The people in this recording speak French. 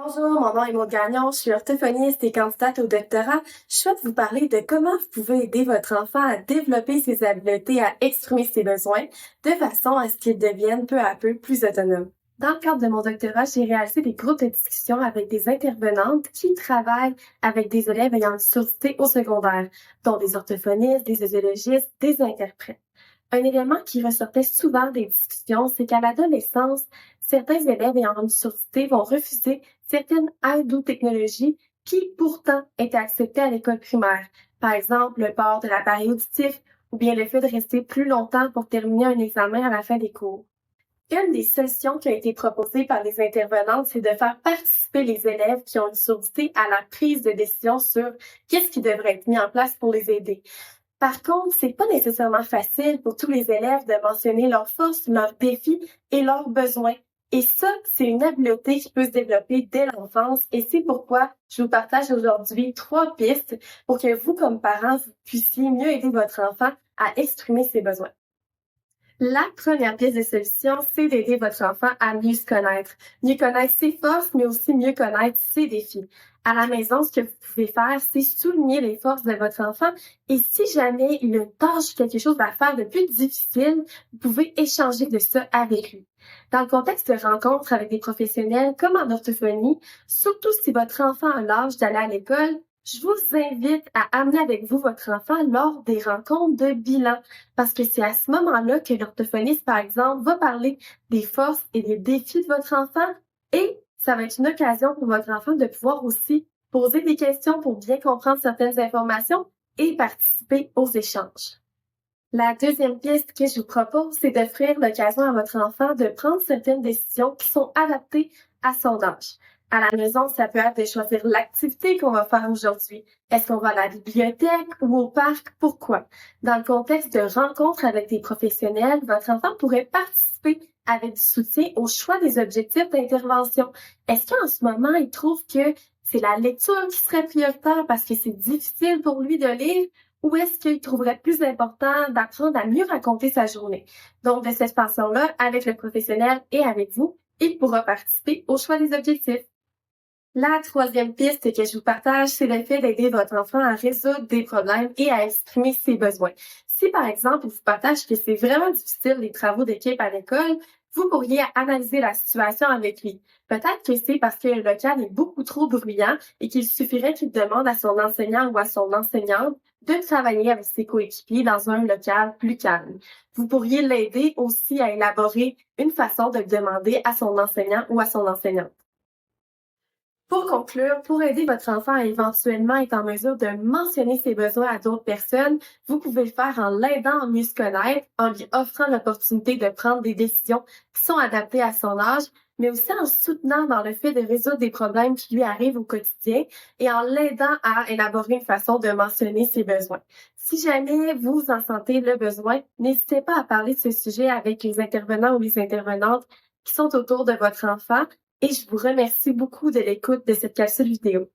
Bonjour, mon nom est Maud Gagnon, je suis orthophoniste et candidate au doctorat. Je souhaite vous parler de comment vous pouvez aider votre enfant à développer ses habiletés, à exprimer ses besoins, de façon à ce qu'il devienne peu à peu plus autonome. Dans le cadre de mon doctorat, j'ai réalisé des groupes de discussion avec des intervenantes qui travaillent avec des élèves ayant une surdité au secondaire, dont des orthophonistes, des audiologistes, des interprètes. Un élément qui ressortait souvent des discussions, c'est qu'à l'adolescence, certains élèves ayant une surdité vont refuser certaines aides ou technologies qui pourtant étaient acceptées à l'école primaire. Par exemple, le port de l'appareil auditif ou bien le fait de rester plus longtemps pour terminer un examen à la fin des cours. Une des solutions qui a été proposée par les intervenantes, c'est de faire participer les élèves qui ont une surdité à la prise de décision sur qu'est-ce qui devrait être mis en place pour les aider. Par contre, c'est pas nécessairement facile pour tous les élèves de mentionner leurs forces, leurs défis et leurs besoins. Et ça, c'est une habileté qui peut se développer dès l'enfance et c'est pourquoi je vous partage aujourd'hui 3 pistes pour que vous, comme parents, vous puissiez mieux aider votre enfant à exprimer ses besoins. La première piste de solution, c'est d'aider votre enfant à mieux se connaître. Mieux connaître ses forces, mais aussi mieux connaître ses défis. À la maison, ce que vous pouvez faire, c'est souligner les forces de votre enfant et si jamais il a une tâche, quelque chose à faire de plus difficile, vous pouvez échanger de ça avec lui. Dans le contexte de rencontres avec des professionnels comme en orthophonie, surtout si votre enfant a l'âge d'aller à l'école, je vous invite à amener avec vous votre enfant lors des rencontres de bilan parce que c'est à ce moment-là que l'orthophoniste, par exemple, va parler des forces et des défis de votre enfant et ça va être une occasion pour votre enfant de pouvoir aussi poser des questions pour bien comprendre certaines informations et participer aux échanges. La deuxième piste que je vous propose, c'est d'offrir l'occasion à votre enfant de prendre certaines décisions qui sont adaptées à son âge. À la maison, ça peut être de choisir l'activité qu'on va faire aujourd'hui. Est-ce qu'on va à la bibliothèque ou au parc? Pourquoi? Dans le contexte de rencontres avec des professionnels, votre enfant pourrait participer avec du soutien au choix des objectifs d'intervention. Est-ce qu'en ce moment, il trouve que c'est la lecture qui serait prioritaire parce que c'est difficile pour lui de lire? Ou est-ce qu'il trouverait plus important d'apprendre à mieux raconter sa journée? Donc, de cette façon-là, avec le professionnel et avec vous, il pourra participer au choix des objectifs. La troisième piste que je vous partage, c'est le fait d'aider votre enfant à résoudre des problèmes et à exprimer ses besoins. Si, par exemple, il vous partage que c'est vraiment difficile les travaux d'équipe à l'école, vous pourriez analyser la situation avec lui. Peut-être que c'est parce que le local est beaucoup trop bruyant et qu'il suffirait qu'il demande à son enseignant ou à son enseignante de travailler avec ses coéquipiers dans un local plus calme. Vous pourriez l'aider aussi à élaborer une façon de le demander à son enseignant ou à son enseignante. Pour conclure, pour aider votre enfant à éventuellement être en mesure de mentionner ses besoins à d'autres personnes, vous pouvez le faire en l'aidant à mieux se connaître, en lui offrant l'opportunité de prendre des décisions qui sont adaptées à son âge, mais aussi en soutenant dans le fait de résoudre des problèmes qui lui arrivent au quotidien et en l'aidant à élaborer une façon de mentionner ses besoins. Si jamais vous en sentez le besoin, n'hésitez pas à parler de ce sujet avec les intervenants ou les intervenantes qui sont autour de votre enfant et je vous remercie beaucoup de l'écoute de cette capsule vidéo.